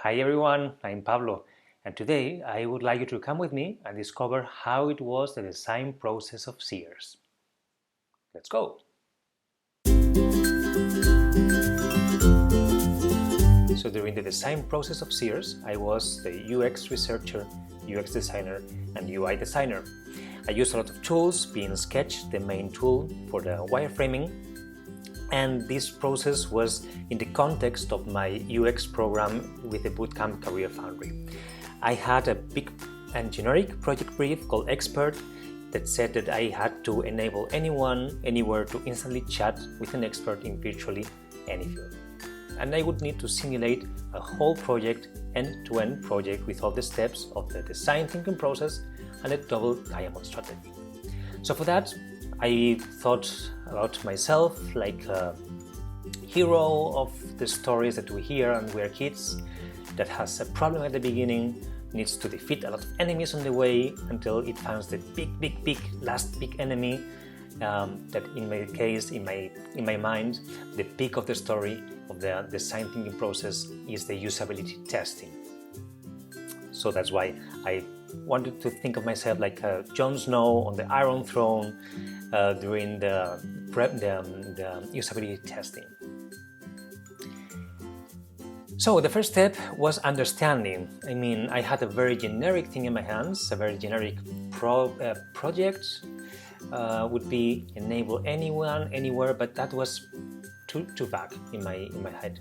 Hi everyone, I'm Pablo, and today I would like you to come with me and discover how it was the design process of Zeers. Let's go! So during the design process of Zeers, I was the UX researcher, UX designer, and UI designer. I used a lot of tools, being Sketch the main tool for the wireframing, and this process was in the context of my UX program with the bootcamp CareerFoundry. I had a big and generic project brief called Expert that said that I had to enable anyone, anywhere to instantly chat with an expert in virtually any field. And I would need to simulate a whole project, end-to-end project with all the steps of the design thinking process and a double diamond strategy. So for that, I thought about myself like a hero of the stories that we hear when we're kids, that has a problem at the beginning, needs to defeat a lot of enemies on the way until it finds the big last big enemy. That in my case, in my mind, the peak of the story of the design thinking process is the usability testing. So that's why I wanted to think of myself like Jon Snow on the Iron Throne during the usability testing. So the first step was understanding. I mean, I had a very generic thing in my hands, a very generic project. Would be enable anyone, anywhere, but that was too vague in my head.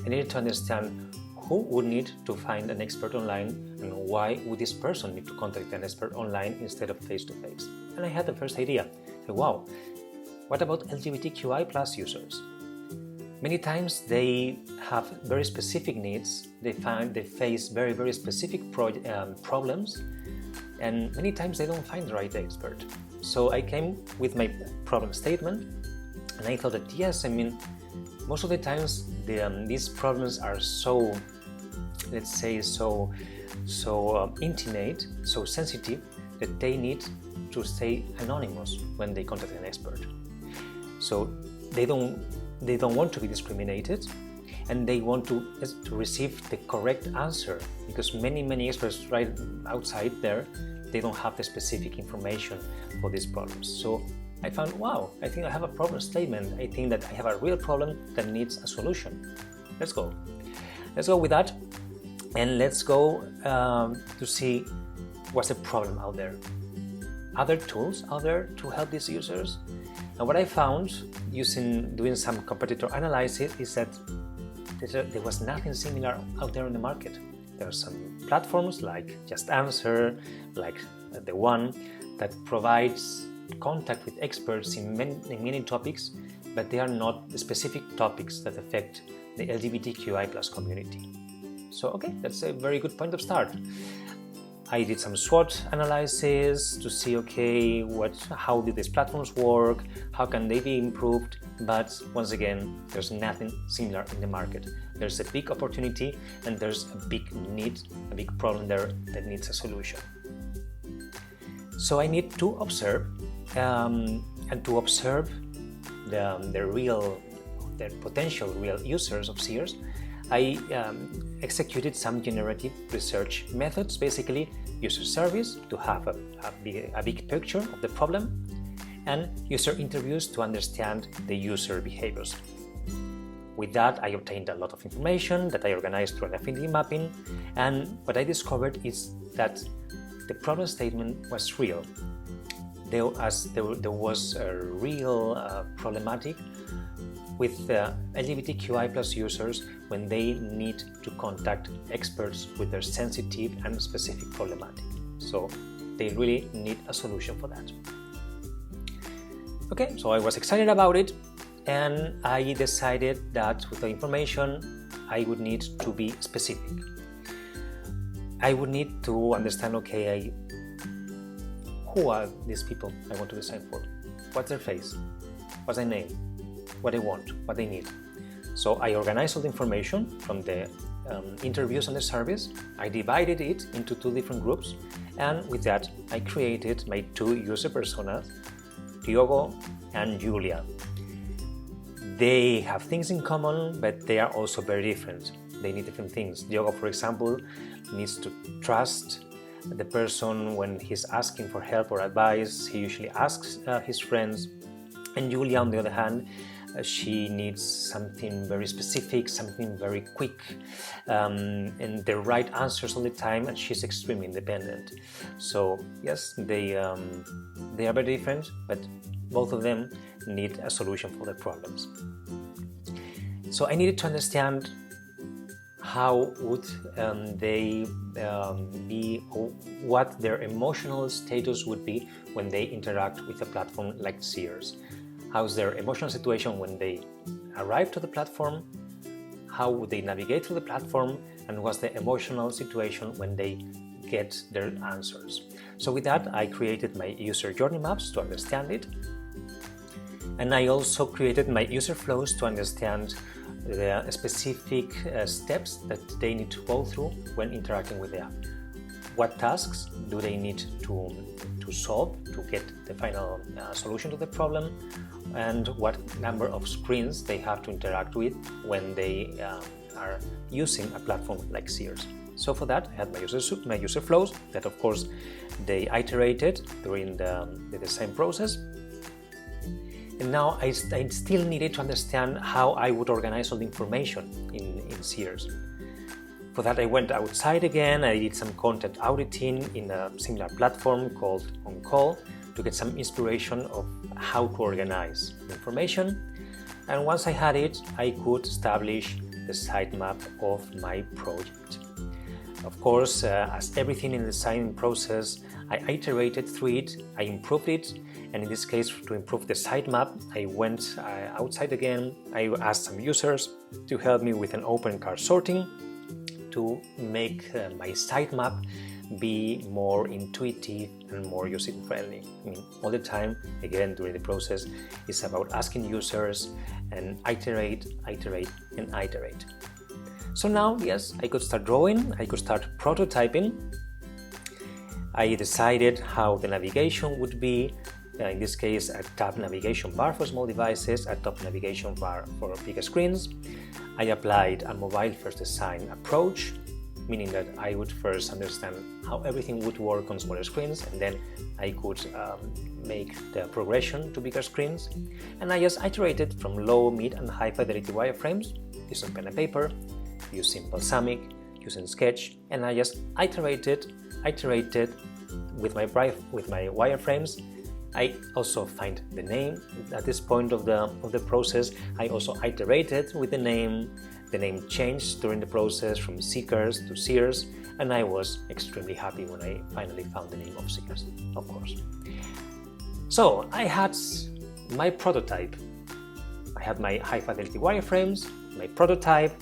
I needed to understand who would need to find an expert online and why would this person need to contact an expert online instead of face-to-face. And I had the first idea. So, wow, what about LGBTQI plus users? Many times they have very specific needs, they face very specific problems, and many times they don't find the right expert. So I came with my problem statement, and I thought that yes, I mean, most of the times these problems are so, let's say, so intimate, so sensitive, that they need to stay anonymous when they contact an expert. So they don't want to be discriminated, and they want to receive the correct answer, because many experts right outside there, they don't have the specific information for these problems. So I found, wow, I think I have a problem statement. I think that I have a real problem that needs a solution. Let's go with that, and let's go to see what's the problem out there. Other tools out there to help these users. And what I found doing some competitor analysis is that there was nothing similar out there in the market. There are some platforms like Just Answer, like the one that provides contact with experts in many topics, but they are not specific topics that affect the LGBTQI plus community. So okay, that's a very good point of start. I did some SWOT analysis to see, okay, how do these platforms work, how can they be improved, but once again, there's nothing similar in the market. There's a big opportunity and there's a big need, a big problem there that needs a solution. So I need to observe, and to observe the potential real users of Zeers, I executed some generative research methods, basically user surveys to have a big picture of the problem, and user interviews to understand the user behaviors. With that, I obtained a lot of information that I organized through an affinity mapping, and what I discovered is that the problem statement was real. There was a real problematic with LGBTQI plus users when they need to contact experts with their sensitive and specific problematic. So they really need a solution for that. Okay, so I was excited about it, and I decided that with the information I would need to be specific. I would need to understand, okay, who are these people I want to design for? What's their face? What's their name? What they want, what they need. So I organized all the information from the interviews and the surveys. I divided it into 2 different groups, and with that I created my 2 user personas, Diogo and Julia. They have things in common, but they are also very different. They need different things. Diogo, for example, needs to trust the person when he's asking for help or advice. He usually asks his friends. And Julia, on the other hand, she needs something very specific, something very quick, and the right answers all the time, and she's extremely independent. So yes, they are very different, but both of them need a solution for their problems. So I needed to understand how would they be, or what their emotional status would be when they interact with a platform like Zeers. How's their emotional situation when they arrive to the platform? How would they navigate through the platform? And what's the emotional situation when they get their answers? So with that, I created my user journey maps to understand it. And I also created my user flows to understand the specific steps that they need to go through when interacting with the app. What tasks do they need to solve to get the final solution to the problem, and what number of screens they have to interact with when they are using a platform like Zeers. So for that, I had my user flows that, of course, they iterated during the design process. And now I still needed to understand how I would organize all the information in Zeers. For that, I went outside again. I did some content auditing in a similar platform called On Call to get some inspiration of how to organize the information. And once I had it, I could establish the sitemap of my project. Of course, as everything in the design process, I iterated through it, I improved it, and in this case, to improve the sitemap, I went outside again. I asked some users to help me with an open card sorting to make my sitemap be more intuitive and more user-friendly. I mean, all the time, again, during the process, it's about asking users and iterate, and iterate. So now, yes, I could start drawing, I could start prototyping. I decided how the navigation would be. In this case, a tab navigation bar for small devices, a top navigation bar for bigger screens. I applied a mobile-first design approach, meaning that I would first understand how everything would work on smaller screens, and then I could make the progression to bigger screens. And I just iterated from low, mid, and high fidelity wireframes, using pen and paper, using Balsamic, using Sketch, and I just iterated with my wireframes. I also find the name at this point of the process. I also iterated with the name. The name changed during the process from Seekers to Zeers, and I was extremely happy when I finally found the name of Zeers, of course. So I had my prototype. I had my high fidelity wireframes, my prototype.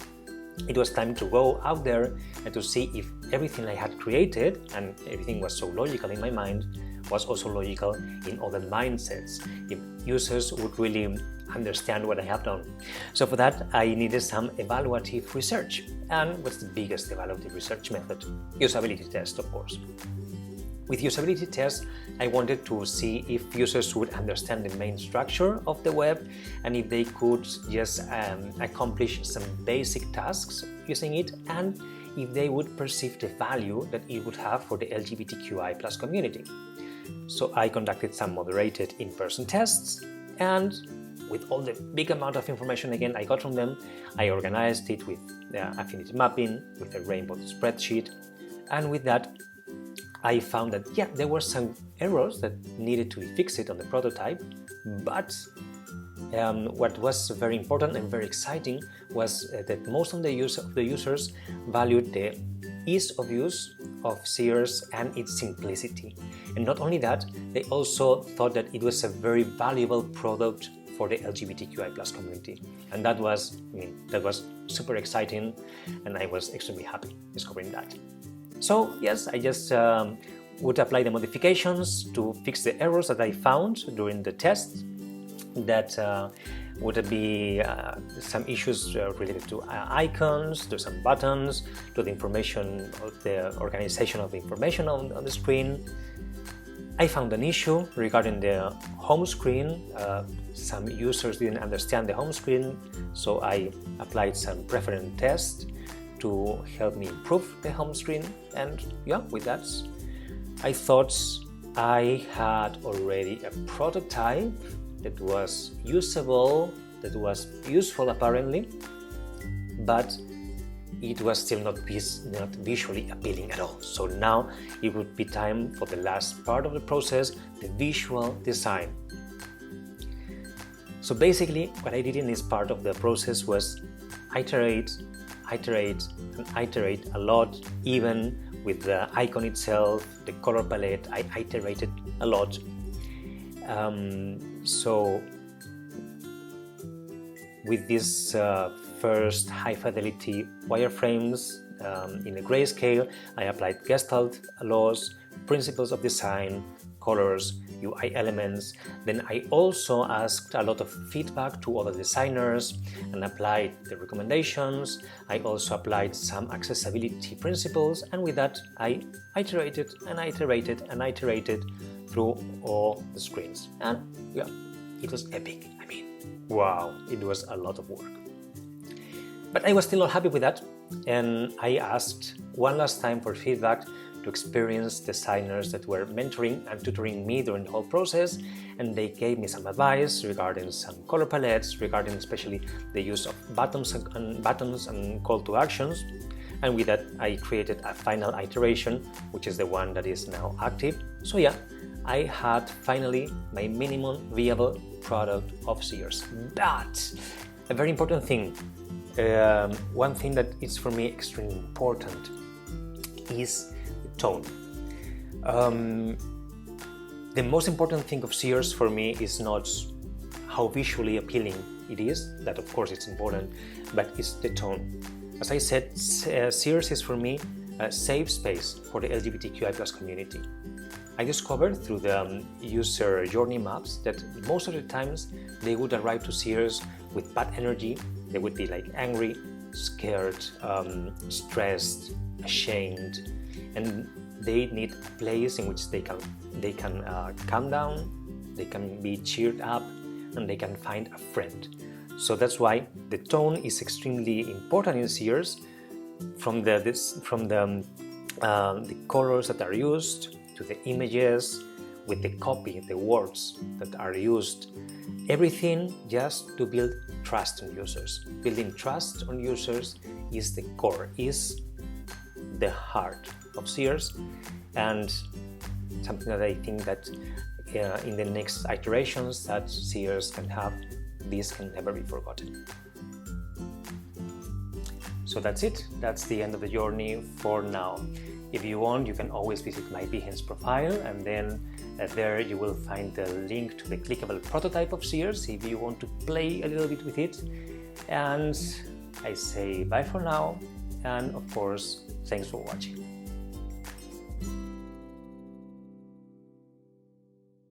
It was time to go out there and to see if everything I had created, and everything was so logical in my mind, was also logical in other mindsets, if users would really understand what I have done. So for that, I needed some evaluative research. And what's the biggest evaluative research method? Usability test, of course. With usability tests, I wanted to see if users would understand the main structure of the web, and if they could just accomplish some basic tasks using it, and if they would perceive the value that it would have for the LGBTQI+ community. So I conducted some moderated in-person tests, and with all the big amount of information again I got from them, I organized it with affinity mapping, with a rainbow spreadsheet, and with that I found that, yeah, there were some errors that needed to be fixed on the prototype, but what was very important and very exciting was that most of the users valued the ease of use of Zeers and its simplicity. And not only that, they also thought that it was a very valuable product for the LGBTQI+ community. And that was super exciting, and I was extremely happy discovering that. So yes, I just would apply the modifications to fix the errors that I found during the test. That would be some issues related to icons, to some buttons, to the information, of the organization of the information on the screen. I found an issue regarding the home screen. Some users didn't understand the home screen, so I applied some preference tests to help me improve the home screen, and yeah, with that I thought I had already a prototype that was usable, that was useful apparently, but it was still not visually appealing at all. So now it would be time for the last part of the process, the visual design. So basically what I did in this part of the process was iterate and iterate a lot. Even with the icon itself, the color palette, I iterated a lot. So with this first high fidelity wireframes in a grayscale, I applied Gestalt laws, principles of design, colors, UI elements. Then I also asked a lot of feedback to other designers and applied the recommendations. I also applied some accessibility principles, and with that I iterated and iterated and iterated through all the screens. And yeah, it was epic. I mean, wow, it was a lot of work. But I was still not happy with that, and I asked one last time for feedback to experienced designers that were mentoring and tutoring me during the whole process, and they gave me some advice regarding some color palettes, regarding especially the use of buttons and call to actions. And with that I created a final iteration, which is the one that is now active. So yeah, I had finally my minimum viable product of Zeers. But a very important thing, one thing that is for me extremely important is tone. The most important thing of Zeers for me is not how visually appealing it is, that of course it's important, but it's the tone. As I said, Zeers is for me a safe space for the LGBTQI+ community. I discovered through the user journey maps that most of the times they would arrive to Zeers with bad energy. They would be like angry, scared, stressed, ashamed, and they need a place in which they can calm down, they can be cheered up, and they can find a friend. So that's why the tone is extremely important in Zeers, from the colors that are used to the images, with the copy, the words that are used, everything just to build trust on users. Building trust on users is the core, is the heart of Zeers, and something that I think that in the next iterations that Zeers can have, this can never be forgotten. So that's it. That's the end of the journey for now. If you want, you can always visit my Behance profile, and then there you will find the link to the clickable prototype of Zeers if you want to play a little bit with it. And I say bye for now, and of course, thanks for watching.